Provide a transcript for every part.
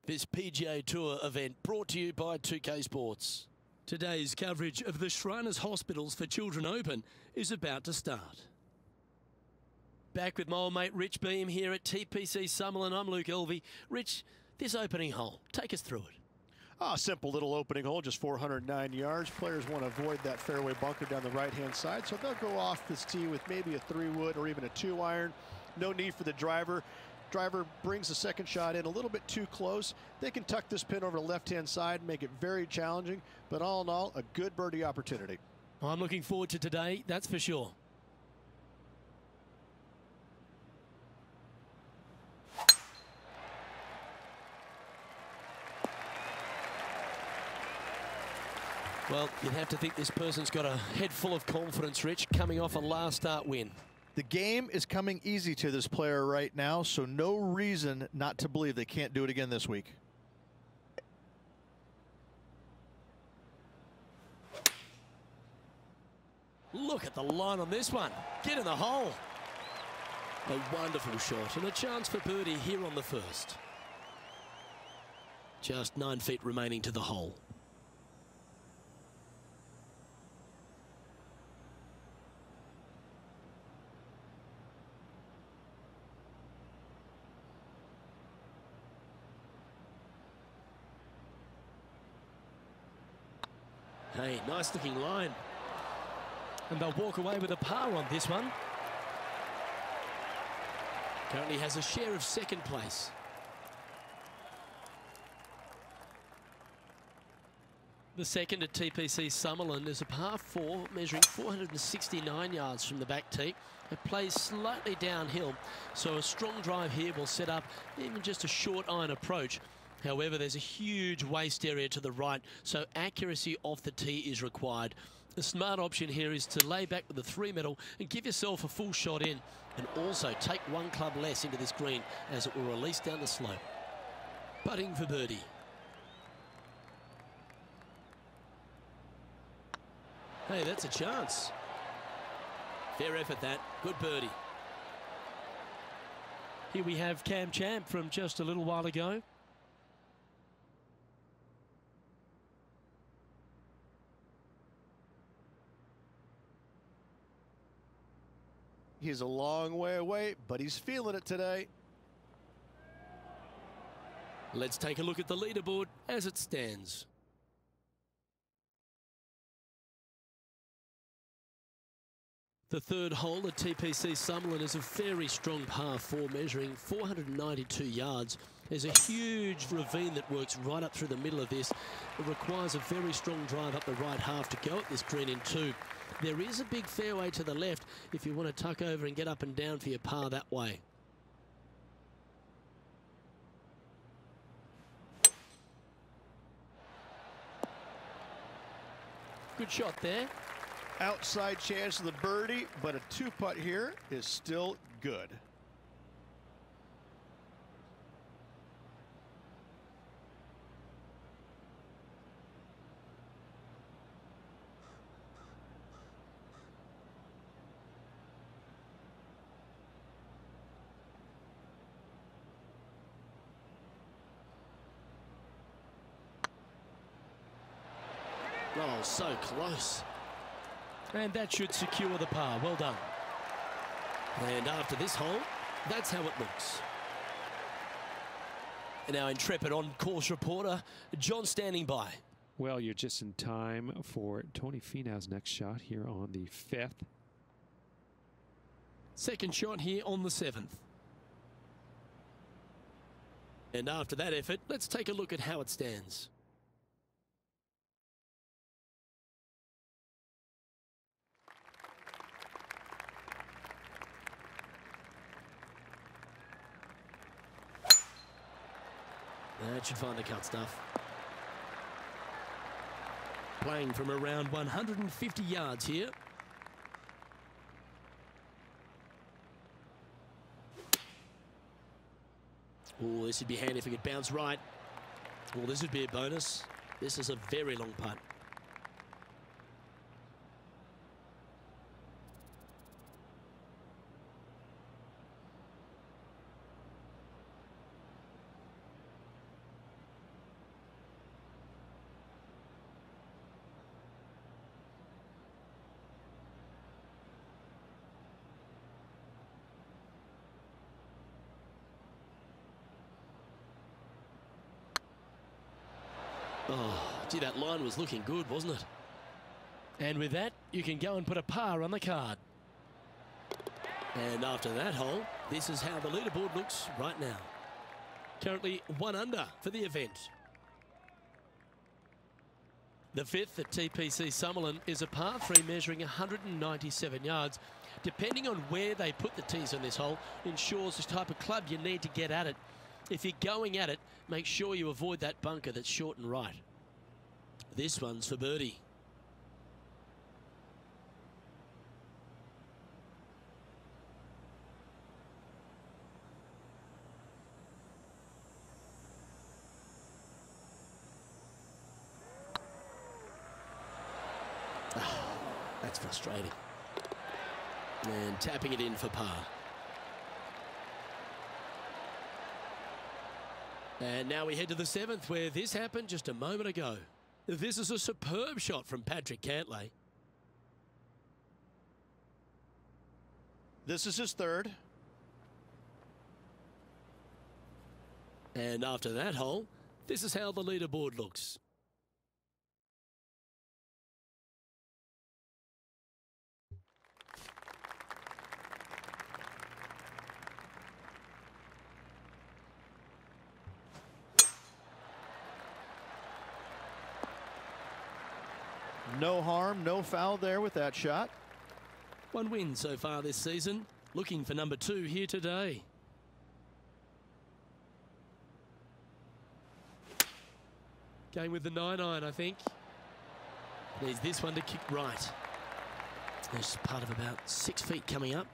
This PGA Tour event brought to you by 2K Sports. Today's coverage of the Shriners Hospitals for Children Open is about to start. Back with my old mate Rich Beam here at TPC Summerlin. I'm Luke Elvey. Rich, this opening hole, take us through it. Simple little opening hole, just 409 yards. Players want to avoid that fairway bunker down the right-hand side, so they'll go off this tee with maybe a 3-wood or even a 2-iron. No need for the driver. Driver brings the second shot in a little bit too close. They can tuck this pin over the left-hand side, make it very challenging, but all in all, a good birdie opportunity. I'm looking forward to today, that's for sure. Well, you'd have to think this person's got a head full of confidence, Rich, coming off a last start win. The game is coming easy to this player right now, so no reason not to believe they can't do it again this week. Look at the line on this one. Get in the hole. A wonderful shot and a chance for birdie here on the first. Just 9 feet remaining to the hole. Hey, nice looking line. And they'll walk away with a par on this one. Currently has a share of second place. The second at TPC Summerlin is a par 4 measuring 469 yards from the back tee. It plays slightly downhill, so a strong drive here will set up even just a short iron approach. However, there's a huge waste area to the right, so accuracy off the tee is required. The smart option here is to lay back with a 3-metal and give yourself a full shot in, and also take 1 club less into this green as it will release down the slope. Putting for birdie. Hey, that's a chance. Fair effort that. Good birdie. Here we have Cam Champ from just a little while ago. He's a long way away, but he's feeling it today. Let's take a look at the leaderboard as it stands. The third hole at TPC Summerlin is a very strong par 4 measuring 492 yards. There's a huge ravine that works right up through the middle of this. It requires a very strong drive up the right half to go at this green in 2. There is a big fairway to the left if you want to tuck over and get up and down for your par that way. Good shot there. Outside chance of the birdie, but a 2-putt here is still good. Oh, so close. And that should secure the par. Well done. And after this hole, that's how it looks. And our intrepid on-course reporter, John, standing by. Well, you're just in time for Tony Finau's next shot here on the 5th. Second shot here on the 7th. And after that effort, let's take a look at how it stands. That should find the cut stuff. Playing from around 150 yards here. Oh, this would be handy if it could bounce right. Well, this would be a bonus. This is a very long putt. Oh, gee, that line was looking good, wasn't it? And with that, you can go and put a par on the card. And after that hole, this is how the leaderboard looks right now. Currently 1 under for the event. The fifth at TPC Summerlin is a par 3 measuring 197 yards. Depending on where they put the tees on this hole ensures the type of club you need to get at it. If you're going at it, make sure you avoid that bunker that's short and right. This one's for birdie. That's frustrating. And tapping it in for par. And now we head to the 7th, where this happened just a moment ago. This is a superb shot from Patrick Cantlay. This is his 3rd. And after that hole, this is how the leaderboard looks. No harm, no foul there with that shot. 1 win so far this season. Looking for number 2 here today. Going with the 9-iron, I think. Needs this one to kick right. There's part of about 6 feet coming up.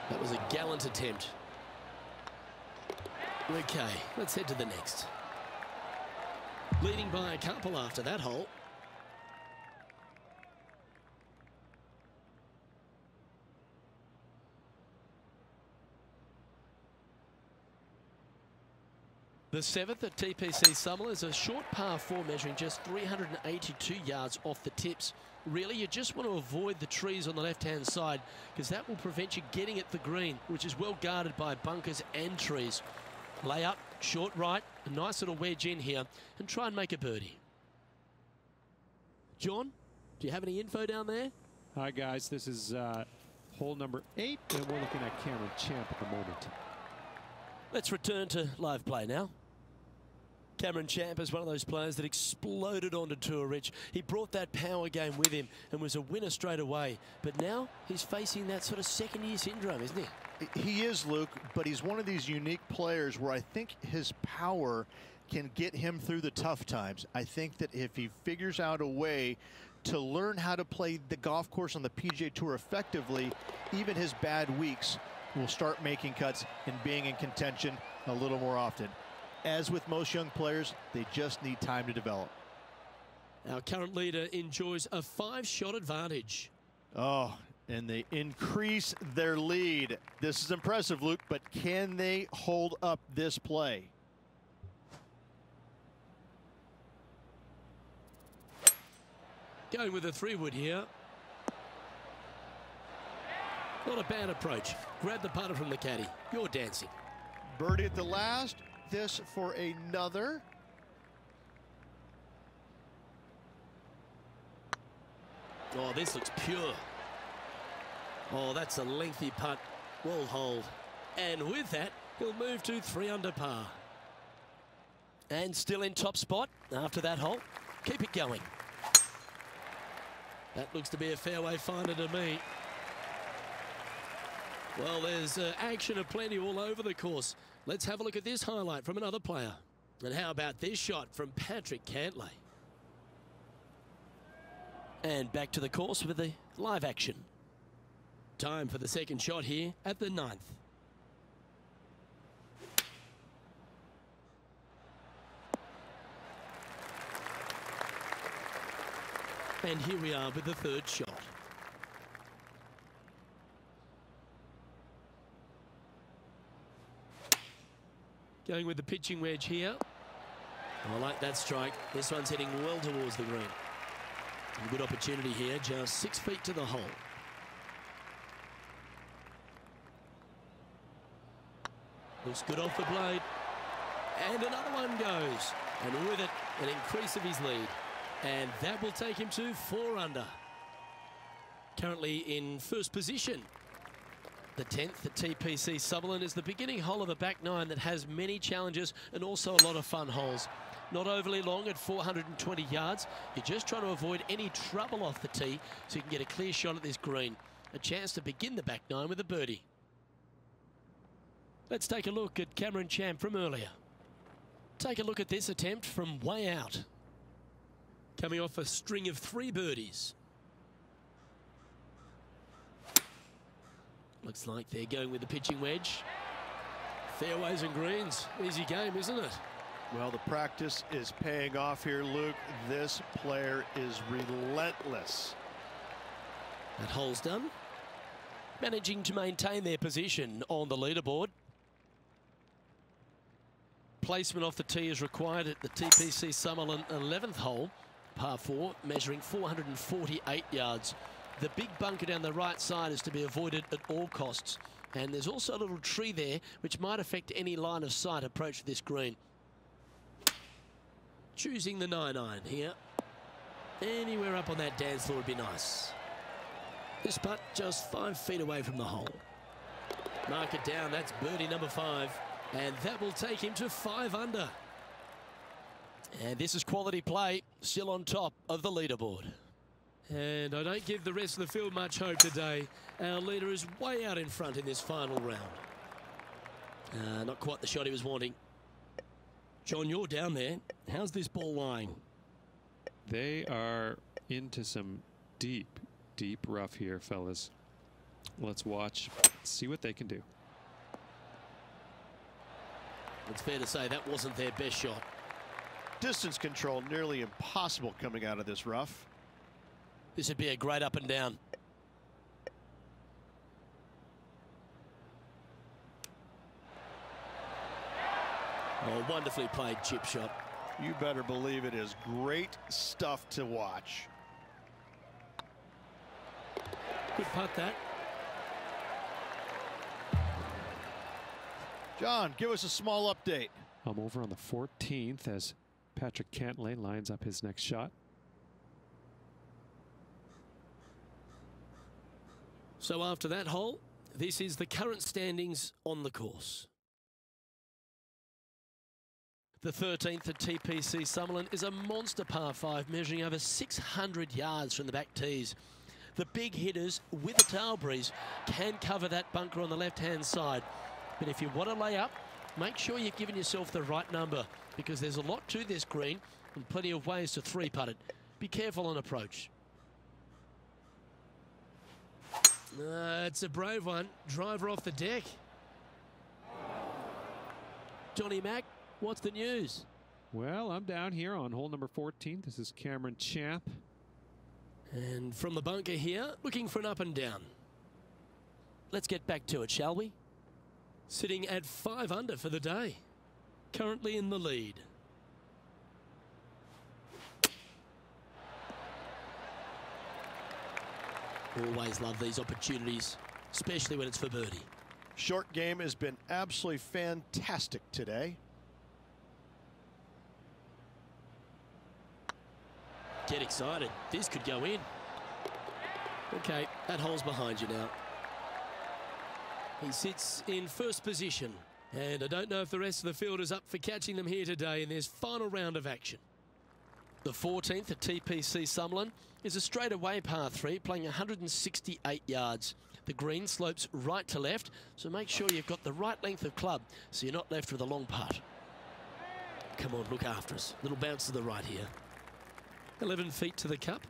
That was a gallant attempt. Okay, let's head to the next. Leading by a couple after that hole. The 7th at TPC Summerlin is a short par 4 measuring just 382 yards off the tips. Really, you just want to avoid the trees on the left-hand side because that will prevent you getting at the green, which is well guarded by bunkers and trees. Lay up, short right, a nice little wedge in here, and try and make a birdie. John, do you have any info down there? Hi, guys. This is hole number 8, and we're looking at Cameron Champ at the moment. Let's return to live play now. Cameron Champ is one of those players that exploded onto tour, Rich. He brought that power game with him and was a winner straight away. But now he's facing that sort of second-year syndrome, isn't he? He is, Luke, but he's one of these unique players where I think his power can get him through the tough times. I think that if he figures out a way to learn how to play the golf course on the PGA Tour effectively, even his bad weeks will start making cuts and being in contention a little more often. As with most young players, they just need time to develop. Our current leader enjoys a 5-shot advantage. Oh, and they increase their lead. This is impressive, Luke, but can they hold up this play? Going with a 3-wood here. Not a bad approach. Grab the putter from the caddy. You're dancing. Birdie at the last. This for another. Oh, this looks pure. Oh, that's a lengthy putt. Well hold. And with that, he'll move to 3 under par. And still in top spot after that hole. Keep it going. That looks to be a fairway finder to me. Well, there's action aplenty all over the course. Let's have a look at this highlight from another player. And how about this shot from Patrick Cantlay? And back to the course with the live action. Time for the second shot here at the 9th. And here we are with the 3rd shot. Going with the pitching wedge here. I like that strike. This one's heading well towards the green. A good opportunity here, just 6 feet to the hole. Looks good off the blade. And another one goes. And with it, an increase of his lead. And that will take him to 4 under. Currently in first position. The 10th at TPC Summerlin is the beginning hole of a back 9 that has many challenges and also a lot of fun holes. Not overly long at 420 yards. You're just trying to avoid any trouble off the tee so you can get a clear shot at this green. A chance to begin the back 9 with a birdie. Let's take a look at Cameron Champ from earlier. Take a look at this attempt from way out. Coming off a string of 3 birdies. Looks like they're going with the pitching wedge. Fairways and greens. Easy game, isn't it? Well, the practice is paying off here, Luke. This player is relentless. That hole's done. Managing to maintain their position on the leaderboard. Placement off the tee is required at the TPC Summerlin 11th hole, par 4, measuring 448 yards. The big bunker down the right side is to be avoided at all costs. And there's also a little tree there which might affect any line of sight approach to this green. Choosing the 9-iron here. Anywhere up on that dance floor would be nice. This putt just 5 feet away from the hole. Mark it down, that's birdie number 5. And that will take him to 5 under. And this is quality play, still on top of the leaderboard. And I don't give the rest of the field much hope today. Our leader is way out in front in this final round. Not quite the shot he was wanting. John, you're down there. How's this ball lying? They are into some deep, deep rough here, fellas. Let's watch, see what they can do. It's fair to say that wasn't their best shot. Distance control nearly impossible coming out of this rough. This would be a great up and down. Oh, wonderfully played chip shot. You better believe it is great stuff to watch. Good putt, that. John, give us a small update. I'm over on the 14th as Patrick Cantlay lines up his next shot. So after that hole, this is the current standings on the course. The 13th at TPC Summerlin is a monster par 5 measuring over 600 yards from the back tees. The big hitters with a tail breeze can cover that bunker on the left-hand side. But if you want to lay up, make sure you've given yourself the right number because there's a lot to this green and plenty of ways to 3-putt it. Be careful on approach. It's a brave one. Driver off the deck. Johnny Mack, what's the news? Well, I'm down here on hole number 14. This is Cameron Champ. And from the bunker here, looking for an up and down. Let's get back to it, shall we? Sitting at 5 under for the day. Currently in the lead. Always love these opportunities, especially when it's for birdie. Short game has been absolutely fantastic today. Get excited. This could go in. Okay, that hole's behind you now. He sits in first position. And I don't know if the rest of the field is up for catching them here today in this final round of action. The 14th at TPC Summerlin is a straightaway par 3 playing 168 yards. The green slopes right to left, so make sure you've got the right length of club so you're not left with a long putt. Come on, look after us. Little bounce to the right here. 11 feet to the cup.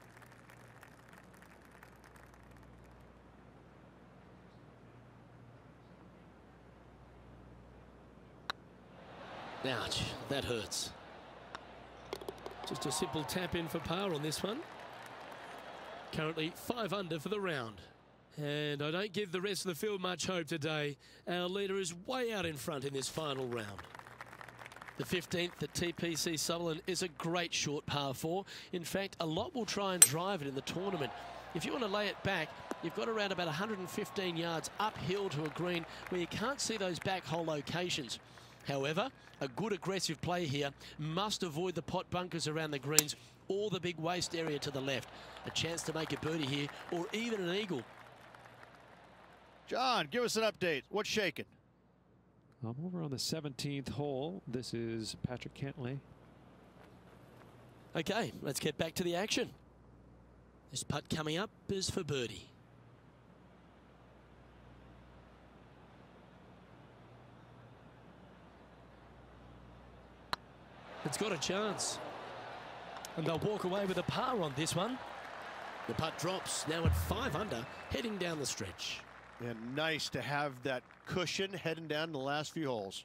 Ouch, that hurts. Just a simple tap in for par on this one. Currently 5 under for the round. And I don't give the rest of the field much hope today. Our leader is way out in front in this final round. The 15th at TPC Summerlin is a great short par 4. In fact, a lot will try and drive it in the tournament. If you want to lay it back, you've got around about 115 yards uphill to a green where you can't see those back hole locations. However, a good aggressive play here must avoid the pot bunkers around the greens or the big waste area to the left. A chance to make a birdie here or even an eagle. John, give us an update. What's shaking? I'm over on the 17th hole. This is Patrick Cantlay. Okay, let's get back to the action. This putt coming up is for birdie. It's got a chance. And they'll walk away with a par on this one. The putt drops, now at 5 under, heading down the stretch. And nice to have that cushion heading down the last few holes.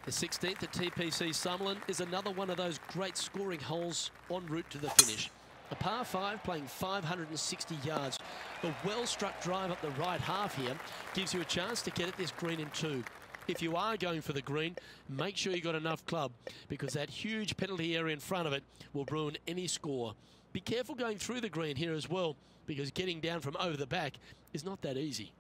The 16th at TPC Summerlin is another one of those great scoring holes en route to the finish. A par 5 playing 560 yards. A well-struck drive up the right half here gives you a chance to get at this green in 2. If you are going for the green, make sure you got enough club because that huge penalty area in front of it will ruin any score. Be careful going through the green here as well because getting down from over the back is not that easy.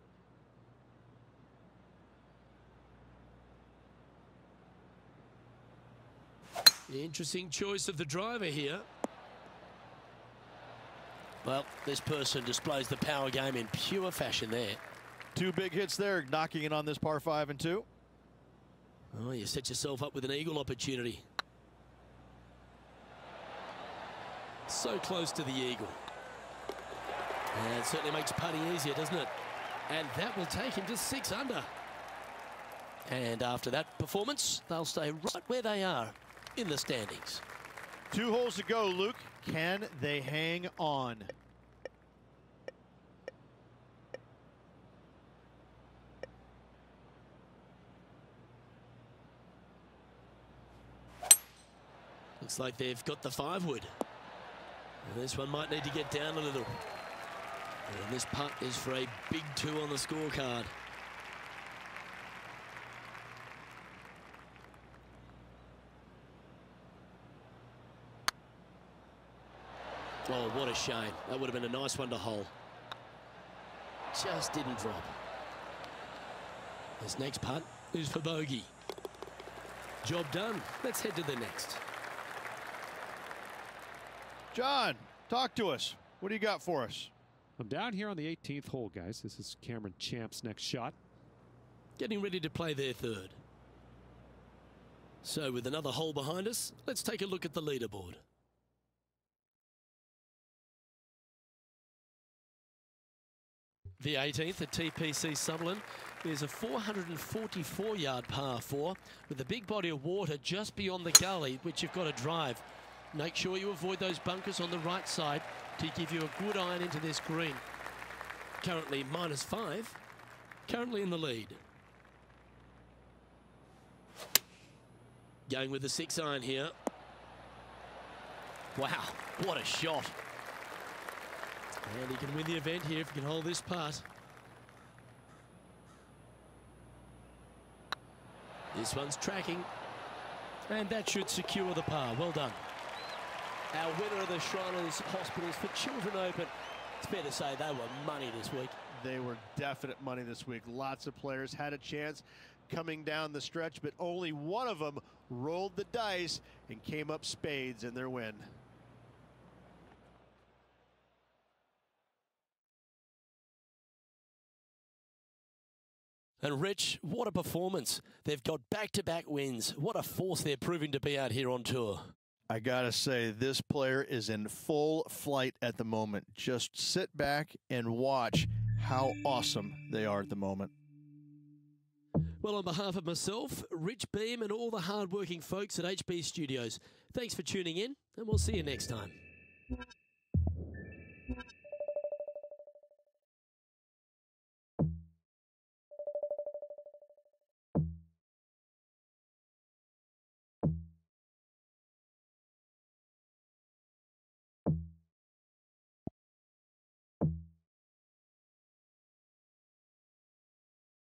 Interesting choice of the driver here. Well, this person displays the power game in pure fashion there. 2 big hits there, knocking it on this par 5 and 2. Oh, you set yourself up with an eagle opportunity. So close to the eagle. And it certainly makes putting easier, doesn't it? And that will take him to 6 under. And after that performance, they'll stay right where they are in the standings. 2 holes to go, Luke. Can they hang on? Looks like they've got the 5-wood. And this one might need to get down a little. And this putt is for a big 2 on the scorecard. Oh, what a shame. That would have been a nice one to hole. Just didn't drop. This next putt is for bogey. Job done. Let's head to the next. John, talk to us. What do you got for us? I'm down here on the 18th hole, guys. This is Cameron Champ's next shot. Getting ready to play their 3rd. So with another hole behind us, let's take a look at the leaderboard. The 18th at TPC Summerlin is a 444-yard par 4 with a big body of water just beyond the gully, which you've got to drive. Make sure you avoid those bunkers on the right side to give you a good iron into this green. Currently -5, currently in the lead. Going with the 6-iron here. Wow, what a shot. And he can win the event here if he can hold this putt. This one's tracking. And that should secure the par. Well done. Our winner of the Shriners Hospitals for Children Open. It's fair to say they were money this week. They were definite money this week. Lots of players had a chance coming down the stretch, but only one of them rolled the dice and came up spades in their win. And Rich, what a performance. They've got back-to-back wins. What a force they're proving to be out here on tour. I gotta say, this player is in full flight at the moment. Just sit back and watch how awesome they are at the moment. Well, on behalf of myself, Rich Beam, and all the hard-working folks at HB Studios, thanks for tuning in, and we'll see you next time.